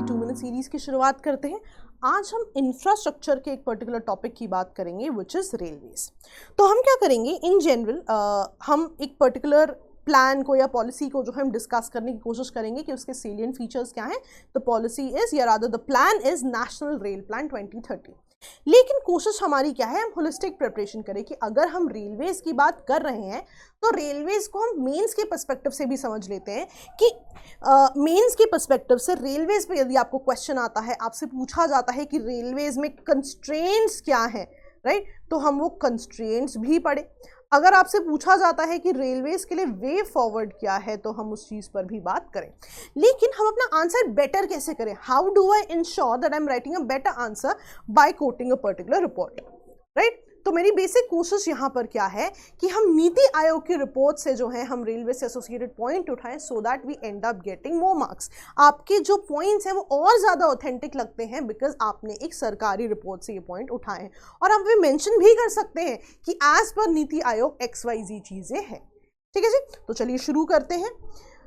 2 minute series की शुरुआत करते हैं। आज हम इंफ्रास्ट्रक्चर के एक पर्टिकुलर टॉपिक की बात करेंगे विच इज़ रेलवेज। तो हम क्या करेंगे इन जनरल, हम एक पर्टिकुलर प्लान को या पॉलिसी को जो हम डिस्कस करने की कोशिश करेंगे कि उसके सेलिएंट फीचर्स क्या हैं। द पॉलिसी इज या rather the plan is national rail plan 2030। लेकिन कोशिश हमारी क्या है, हम होलिस्टिक प्रिपरेशन करें कि अगर हम रेलवेज की बात कर रहे हैं तो रेलवेज को हम मेंस के पर्सपेक्टिव से भी समझ लेते हैं कि मेंस के पर्सपेक्टिव से रेलवेज पे यदि आपको क्वेश्चन आता है, आपसे पूछा जाता है कि रेलवेज में कंस्ट्रेंट्स क्या हैं, राइट, तो हम वो कंस्ट्रेंट्स भी पढ़े। अगर आपसे पूछा जाता है कि रेलवेज के लिए वे फॉरवर्ड क्या है तो हम उस चीज़ पर भी बात करें। लेकिन हम अपना आंसर बेटर कैसे करें, how do I ensure that I am writing a better answer by coating a particular report, right. तो मेरी बेसिक कोशिश यहाँ पर क्या है कि हम नीति आयोग की रिपोर्ट से जो है हम रेलवे से एसोसिएटेड पॉइंट उठाएं so that we end up getting more marks. आपके जो पॉइंट्स हैं वो और ज़्यादा ऑथेंटिक लगते हैं बिकॉज आपने एक सरकारी रिपोर्ट से ये पॉइंट उठाए हैं। और हम वे मेंशन भी कर सकते हैं कि as per NITI Aayog XYZ चीज़ें हैं। ठीक है जी, तो चलिए शुरू करते हैं।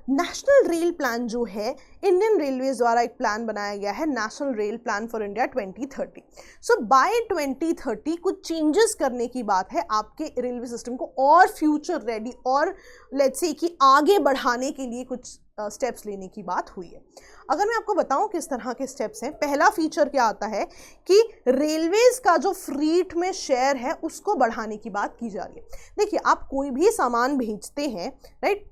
नेशनल रेल प्लान जो है इंडियन रेलवेज द्वारा एक प्लान बनाया गया है, national rail plan for India 2030। So by 2030 कुछ चेंजेस करने की बात है, आपके रेलवे सिस्टम को और फ्यूचर रेडी और लेट्स से कि आगे बढ़ाने के लिए कुछ स्टेप्स लेने की बात हुई है। अगर मैं आपको बताऊं किस तरह के स्टेप्स हैं, पहला फीचर क्या आता है कि रेलवेज का जो फ्रीट में शेयर है उसको बढ़ाने की बात की जा रही है। देखिए, आप कोई भी सामान भेजते हैं, राइट,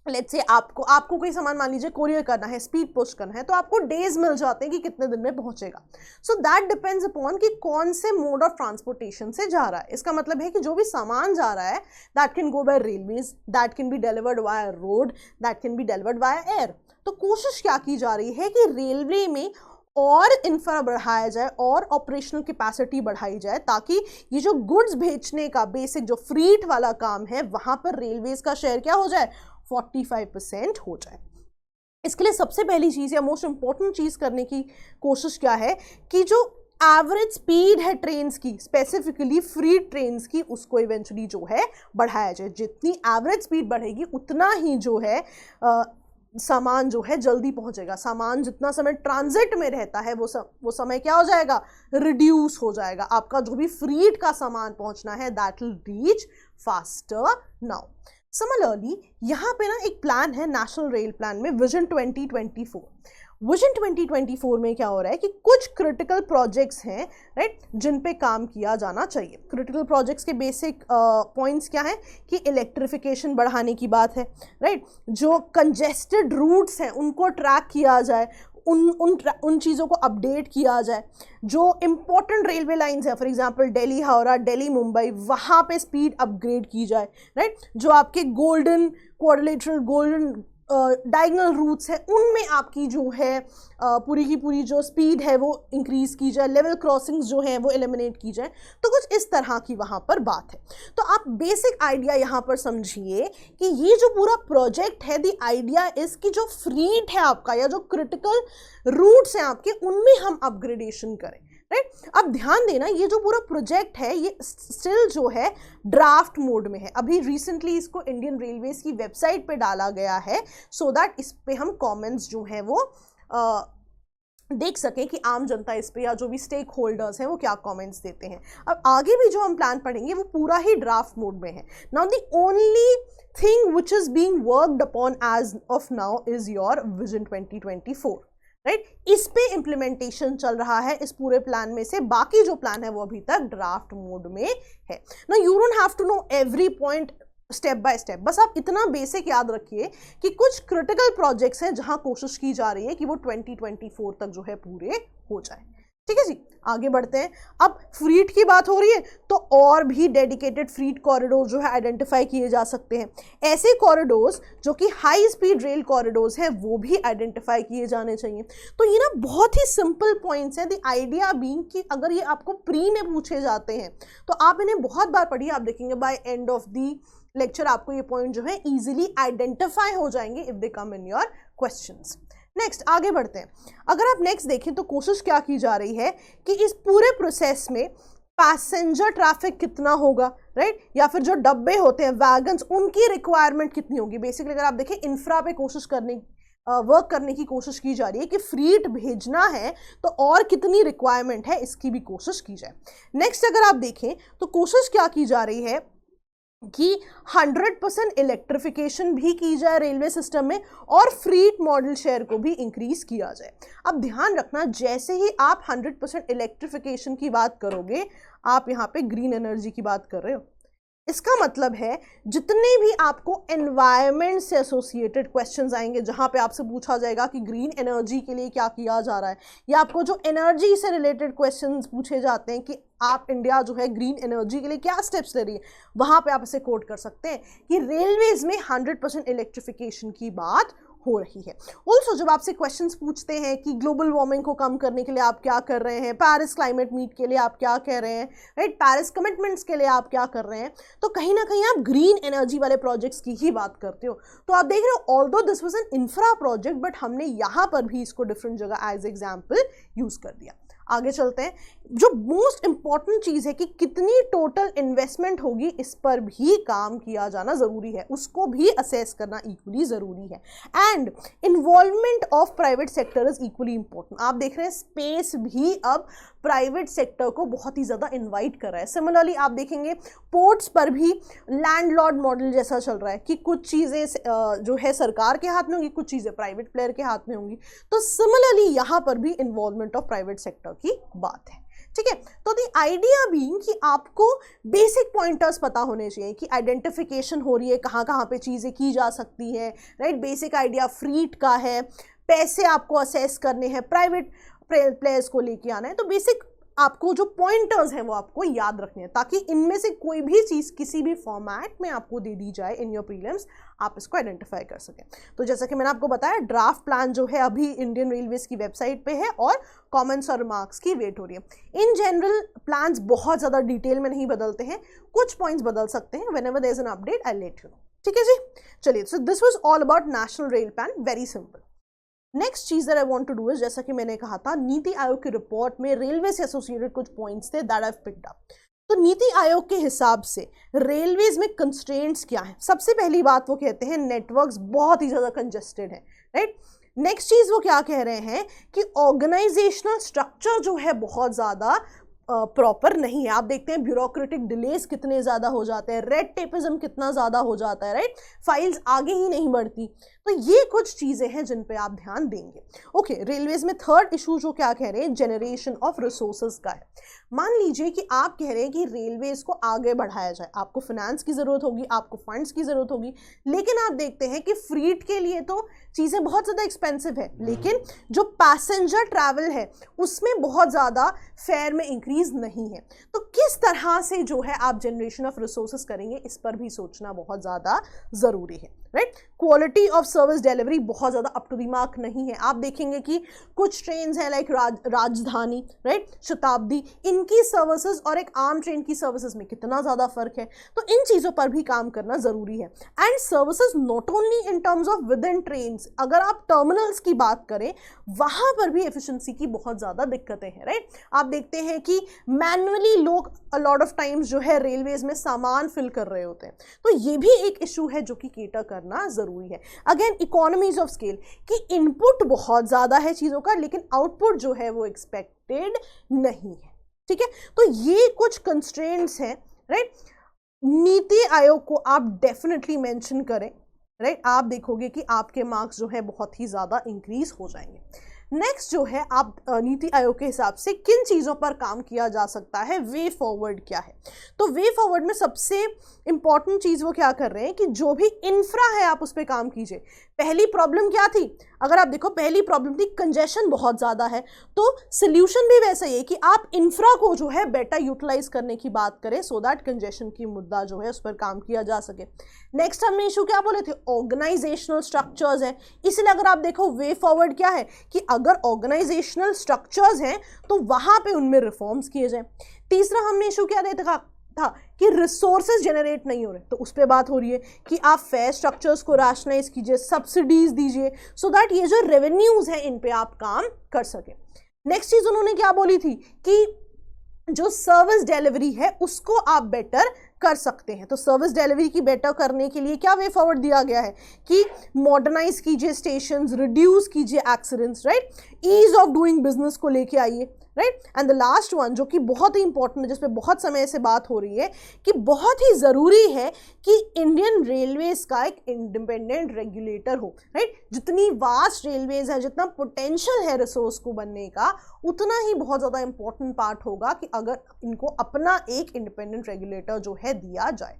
लेट्स से आपको कोई सामान मान लीजिए कोरियर करना है, स्पीड पोस्ट करना है, तो आपको डेज मिल जाते हैं कि कितने दिन में पहुंचेगा। सो दैट डिपेंड्स अपॉन कि कौन से मोड ऑफ ट्रांसपोर्टेशन से जा रहा है। इसका मतलब है कि जो भी सामान जा रहा है that can go bye railways, that can be delivered via road, that can be delivered via air. तो कोशिश क्या की जा रही है कि रेलवे में और इंफ्रा बढ़ाया जाए और ऑपरेशनल कैपेसिटी बढ़ाई जाए ताकि ये जो गुड्स भेजने का बेसिक जो फ्रीट वाला काम है वहां पर रेलवेज का शेयर क्या हो जाए, 45% हो जाए। इसके लिए सबसे पहली चीज़ या मोस्ट इंपॉर्टेंट चीज़ करने की कोशिश क्या है कि जो एवरेज स्पीड है ट्रेन्स की, स्पेसिफिकली फ्री ट्रेन्स की, उसको इवेंचुअली जो है बढ़ाया जाए। जितनी एवरेज स्पीड बढ़ेगी उतना ही जो है सामान जो है जल्दी पहुंचेगा। सामान जितना समय ट्रांजिट में रहता है वो समय क्या हो जाएगा, रिड्यूस हो जाएगा। आपका जो भी फ्रीट का सामान पहुंचना है that will reach faster now. Similarly यहाँ पे ना एक प्लान है नेशनल रेल प्लान में, विजन 2024। विजन 2024 में क्या हो रहा है कि कुछ क्रिटिकल प्रोजेक्ट्स हैं, राइट, जिन पे काम किया जाना चाहिए। क्रिटिकल प्रोजेक्ट्स के बेसिक पॉइंट्स क्या हैं कि इलेक्ट्रिफिकेशन बढ़ाने की बात है, राइट, जो कंजेस्टेड रूट्स हैं उनको ट्रैक किया जाए, उन चीज़ों को अपडेट किया जाए। जो इम्पोर्टेंट रेलवे लाइंस है, फॉर एग्जांपल दिल्ली हावड़ा, दिल्ली मुंबई, वहाँ पे स्पीड अपग्रेड की जाए, राइट। जो आपके golden quadrilateral, golden diagonal routes हैं उनमें आपकी जो है पूरी की पूरी जो स्पीड है वो इंक्रीज़ की जाए, लेवल क्रॉसिंग्स जो हैं वो एलिमिनेट की जाए। तो कुछ इस तरह की वहाँ पर बात है। तो आप बेसिक आइडिया यहाँ पर समझिए कि ये जो पूरा प्रोजेक्ट है, द आइडिया इज कि जो फ्रीट है आपका या जो क्रिटिकल रूट्स हैं आपके उनमें हम अपग्रेडेशन करें, राइट। अब ध्यान देना, ये जो पूरा प्रोजेक्ट है ये स्टिल जो है ड्राफ्ट मोड में है। अभी रिसेंटली इसको इंडियन रेलवेज की वेबसाइट पे डाला गया है सो दैट इस पे हम कमेंट्स जो है वो देख सकें कि आम जनता इस पे या जो भी स्टेक होल्डर्स हैं वो क्या कमेंट्स देते हैं। अब आगे भी जो हम प्लान पढ़ेंगे वो पूरा ही ड्राफ्ट मोड में है। Now the only thing which is being worked upon as of now is your vision 2024, right. इस पे इम्प्लीमेंटेशन चल रहा है इस पूरे प्लान में से। बाकी जो प्लान है वो अभी तक ड्राफ्ट मोड में है। ना you don't have to know every point step by step, बस आप इतना बेसिक याद रखिए कि कुछ क्रिटिकल प्रोजेक्ट्स हैं जहां कोशिश की जा रही है कि वो 2024 तक जो है पूरे हो जाए। ठीक है जी, आगे बढ़ते हैं। अब फ्रीट की बात हो रही है तो और भी डेडिकेटेड फ्रीट कॉरिडोर जो है आइडेंटिफाई किए जा सकते हैं। ऐसे कॉरिडोर्स जो कि हाई स्पीड रेल कॉरिडोर्स हैं वो भी आइडेंटिफाई किए जाने चाहिए। तो ये ना बहुत ही सिंपल पॉइंट्स हैं। द आइडिया बीइंग कि अगर ये आपको प्री में पूछे जाते हैं तो आप इन्हें बहुत बार पढ़िए, आप देखेंगे by end of the lecture आपको ये पॉइंट जो है इजीली आइडेंटिफाई हो जाएंगे if they come in your questions. Next आगे बढ़ते हैं। अगर आप नेक्स्ट देखें तो कोशिश क्या की जा रही है कि इस पूरे प्रोसेस में पैसेंजर ट्रैफिक कितना होगा, राइट, या फिर जो डब्बे होते हैं वैगन्स उनकी रिक्वायरमेंट कितनी होगी। बेसिकली अगर आप देखें इंफ्रा पे कोशिश करने वर्क करने की कोशिश की जा रही है कि फ्रीट भेजना है तो और कितनी रिक्वायरमेंट है इसकी भी कोशिश की जाए। नेक्स्ट अगर आप देखें तो कोशिश क्या की जा रही है कि 100% इलेक्ट्रिफिकेशन भी की जाए रेलवे सिस्टम में और फ्रीट मॉडल शेयर को भी इंक्रीज किया जाए। अब ध्यान रखना, जैसे ही आप 100% इलेक्ट्रिफिकेशन की बात करोगे आप यहाँ पे ग्रीन एनर्जी की बात कर रहे हो। इसका मतलब है जितने भी आपको एनवायरनमेंट से एसोसिएटेड क्वेश्चंस आएंगे जहां पे आपसे पूछा जाएगा कि ग्रीन एनर्जी के लिए क्या किया जा रहा है, या आपको जो एनर्जी से रिलेटेड क्वेश्चंस पूछे जाते हैं कि आप इंडिया जो है ग्रीन एनर्जी के लिए क्या स्टेप्स ले रही है, वहां पे आप इसे कोट कर सकते हैं कि रेलवेज में 100% इलेक्ट्रिफिकेशन की बात हो रही है। ऑल्सो जब आपसे क्वेश्चंस पूछते हैं कि ग्लोबल वार्मिंग को कम करने के लिए आप क्या कर रहे हैं, पेरिस क्लाइमेट मीट के लिए आप क्या कह रहे हैं, राइट, पेरिस कमिटमेंट्स के लिए आप क्या कर रहे हैं, तो कहीं ना कहीं आप ग्रीन एनर्जी वाले प्रोजेक्ट्स की ही बात करते हो। तो आप देख रहे हो although this was an infra project, but हमने यहाँ पर भी इसको डिफरेंट जगह एज एग्जाम्पल यूज कर दिया। आगे चलते हैं, जो मोस्ट इंपॉर्टेंट चीज़ है कि कितनी टोटल इन्वेस्टमेंट होगी इस पर भी काम किया जाना ज़रूरी है, उसको भी असेस करना इक्वली ज़रूरी है। And involvement of private sector is equally important. आप देख रहे हैं स्पेस भी अब प्राइवेट सेक्टर को बहुत ही ज़्यादा इन्वाइट कर रहा है। सिमिलरली आप देखेंगे पोर्ट्स पर भी लैंडलॉर्ड मॉडल जैसा चल रहा है कि कुछ चीज़ें जो है सरकार के हाथ में होंगी, कुछ चीज़ें प्राइवेट प्लेयर के हाथ में होंगी। तो सिमिलरली यहाँ पर भी इन्वॉल्वमेंट ऑफ प्राइवेट सेक्टर की बात है। ठीक है, तो द आइडिया बीइंग कि आपको बेसिक पॉइंटर्स पता होने चाहिए कि आइडेंटिफिकेशन हो रही है, कहाँ कहाँ पे चीज़ें की जा सकती हैं, राइट। बेसिक आइडिया फ्रीट का है, पैसे आपको असेस करने हैं, प्राइवेट प्लेयर्स को लेके आना है। तो बेसिक आपको जो पॉइंटर्स हैं वो आपको याद रखने हैं ताकि इनमें से कोई भी चीज़ किसी भी फॉर्मेट में आपको दे दी जाए इन योर प्रीलिम्स, आप इसको आइडेंटिफाई कर सकें। तो जैसा कि मैंने आपको बताया, ड्राफ्ट प्लान जो है अभी इंडियन रेलवेज की वेबसाइट पे है और कमेंट्स और रिमार्क्स की वेट हो रही है। इन जनरल प्लान्स बहुत ज़्यादा डिटेल में नहीं बदलते हैं, कुछ पॉइंट्स बदल सकते हैं। Whenever there is an update I let you know. ठीक है जी, चलिए, so this was all about national rail plan, very simple. Next चीज that I want to do is, जैसा कि मैंने कहा था, नीति आयोग की रिपोर्ट में रेलवे से एसोसिएटेड कुछ पॉइंट्स थे that I have picked up. तो नीति आयोग के हिसाब से रेलवेज में कंस्ट्रेंट्स क्या है? सबसे पहली बात वो कहते हैं नेटवर्क्स बहुत ही ज्यादा कंजेस्टेड है, राइट। नेक्स्ट चीज वो क्या कह रहे हैं कि ऑर्गेनाइजेशनल स्ट्रक्चर जो है बहुत ज्यादा प्रॉपर नहीं है। आप देखते हैं ब्यूरोक्रेटिक डिलेज कितने ज़्यादा हो जाते हैं, रेड टेपिज्म कितना ज़्यादा हो जाता है, राइट, फाइल्स आगे ही नहीं बढ़ती। तो ये कुछ चीज़ें हैं जिन पे आप ध्यान देंगे। ओके, रेलवेज में थर्ड इशू जो क्या कह रहे हैं, जनरेशन ऑफ रिसोर्सेज का है। मान लीजिए कि आप कह रहे हैं कि रेलवेज को आगे बढ़ाया जाए, आपको फाइनेंस की ज़रूरत होगी, आपको फंड्स की ज़रूरत होगी, लेकिन आप देखते हैं कि फ्रीट के लिए तो चीज़ें बहुत ज़्यादा एक्सपेंसिव है, लेकिन जो पैसेंजर ट्रैवल है उसमें बहुत ज़्यादा फेयर में इंक्रीज नहीं है। तो किस तरह से जो है आप जनरेशन ऑफ रिसोर्सेज करेंगे, इस पर भी सोचना बहुत ज़्यादा ज़रूरी है, right. Quality of service delivery बहुत ज़्यादा अप टू द मार्क नहीं है। आप देखेंगे कि कुछ ट्रेन्स हैं लाइक राजधानी, राइट, शताब्दी, इनकी सर्विसेज और एक आम ट्रेन की सर्विसेज में कितना ज़्यादा फर्क है। तो इन चीज़ों पर भी काम करना ज़रूरी है। And services not only in terms of with in trains, अगर आप टर्मिनल्स की बात करें वहाँ पर भी एफिशिएंसी की बहुत ज़्यादा दिक्कतें हैं, राइट। आप देखते हैं कि मैनुअली लोग अलॉट ऑफ टाइम्स जो है रेलवेज में सामान फिल कर रहे होते हैं। तो ये भी एक इशू है जो कि केटर करना ज़रूरी है। अगेन इकोनॉमीज ऑफ स्केल कि इनपुट बहुत ज़्यादा है चीज़ों का, लेकिन आउटपुट जो है वो एक्सपेक्टेड नहीं है, ठीक है। तो ये कुछ कंस्ट्रेंट्स हैं, राइट। नीति आयोग को आप डेफिनेटली मेंशन करें, राइट। आप देखोगे कि आपके मार्क्स जो है बहुत ही ज़्यादा इंक्रीज हो जाएंगे। नेक्स्ट जो है, आप नीति आयोग के हिसाब से किन चीज़ों पर काम किया जा सकता है, वे फॉरवर्ड क्या है। तो वे फॉरवर्ड में सबसे इंपॉर्टेंट चीज़ वो क्या कर रहे हैं कि जो भी इंफ्रा है आप उस पर काम कीजिए। पहली प्रॉब्लम क्या थी, अगर आप देखो पहली प्रॉब्लम थी कंजेशन बहुत ज़्यादा है, तो सोल्यूशन भी वैसा ही है कि आप इंफ्रा को जो है बेटर यूटिलाइज करने की बात करें सो दैट कंजेशन की मुद्दा जो है उस पर काम किया जा सके। नेक्स्ट हमने इशू क्या बोले थे, ऑर्गेनाइजेशनल स्ट्रक्चर्स हैं। इसलिए अगर आप देखो वे फॉरवर्ड क्या है कि अगर ऑर्गेनाइजेशनल स्ट्रक्चर्स हैं तो वहाँ पे उनमें रिफॉर्म्स किए जाए। तीसरा हमने इशू क्या देखा था कि रिसोर्सेज जनरेट नहीं हो रहे, तो उस पर बात हो रही है कि आप फेयर स्ट्रक्चर्स को रैशनलाइज कीजिए, सब्सिडीज दीजिए सो दैट ये जो रेवेन्यूज हैं इन पे आप काम कर सके। नेक्स्ट चीज उन्होंने क्या बोली थी कि जो सर्विस डिलीवरी है उसको आप बेटर कर सकते हैं। तो सर्विस डिलीवरी की बेटर करने के लिए क्या वे फॉरवर्ड दिया गया है कि मॉडर्नाइज कीजिए स्टेशंस, रिड्यूस कीजिए accidents, right, ease of doing business को लेके आइए, right. And the last one जो कि बहुत ही इंपॉर्टेंट है, जिस पे बहुत समय से बात हो रही है कि बहुत ही ज़रूरी है कि इंडियन रेलवेज का एक इंडिपेंडेंट रेगुलेटर हो, राइट। जितनी वास्ट रेलवेज है, जितना पोटेंशियल है रिसोर्स को बनने का, उतना ही बहुत ज़्यादा इंपॉर्टेंट पार्ट होगा कि अगर इनको अपना एक इंडिपेंडेंट रेगुलेटर जो है दिया जाए।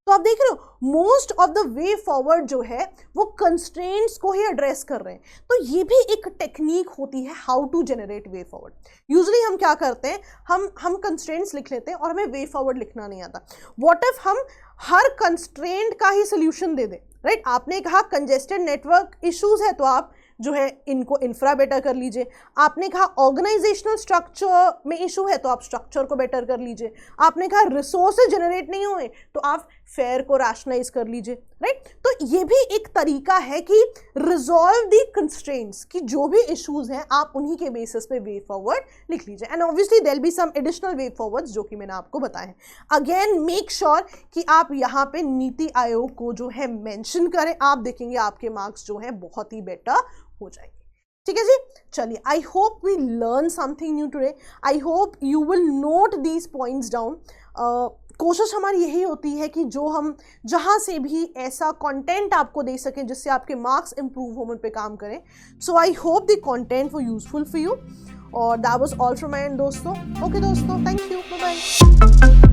तो आप देख रहे हो most of the way forward जो है वो कंस्ट्रेंट्स को ही एड्रेस कर रहे हैं। तो ये भी एक टेक्निक होती है how to generate way forward. Usually हम क्या करते हैं, हम कंस्ट्रेंट्स लिख लेते हैं और हमें वे फॉरवर्ड लिखना नहीं आता। व्हाट इफ हम हर कंस्ट्रेंट का ही सोल्यूशन दे दें, राइट। आपने कहा कंजेस्टेड नेटवर्क इश्यूज है तो आप जो है इनको इंफ्रा बेटर कर लीजिए। आपने कहा ऑर्गेनाइजेशनल स्ट्रक्चर में इशू है तो आप स्ट्रक्चर को बेटर कर लीजिए। आपने कहा रिसोर्सेज जनरेट नहीं हुए तो आप फेयर को रैशनलाइज कर लीजिए, राइट। तो ये भी एक तरीका है कि रिजॉल्व दी कंस्ट्रेंट्स, कि जो भी इश्यूज हैं आप उन्हीं के बेसिस पे वे फॉरवर्ड लिख लीजिए। And obviously there be some additional way forwards जो कि मैंने आपको बताए हैं। अगेन मेक श्योर कि आप यहाँ पे नीति आयोग को जो है मेंशन करें, आप देखेंगे आपके मार्क्स जो है बहुत ही बेटर हो जाएंगे। ठीक है जी, चलिए, I hope we learn something new today. I hope you will note these points down. कोशिश हमारी यही होती है कि जो हम जहाँ से भी ऐसा कंटेंट आपको दे सकें जिससे आपके मार्क्स इंप्रूव हो, उन पे काम करें। सो आई होप द कंटेंट वो यूजफुल फॉर यू। और that was all from my and दोस्तों। ओके दोस्तों, थैंक यू, बाय बाय।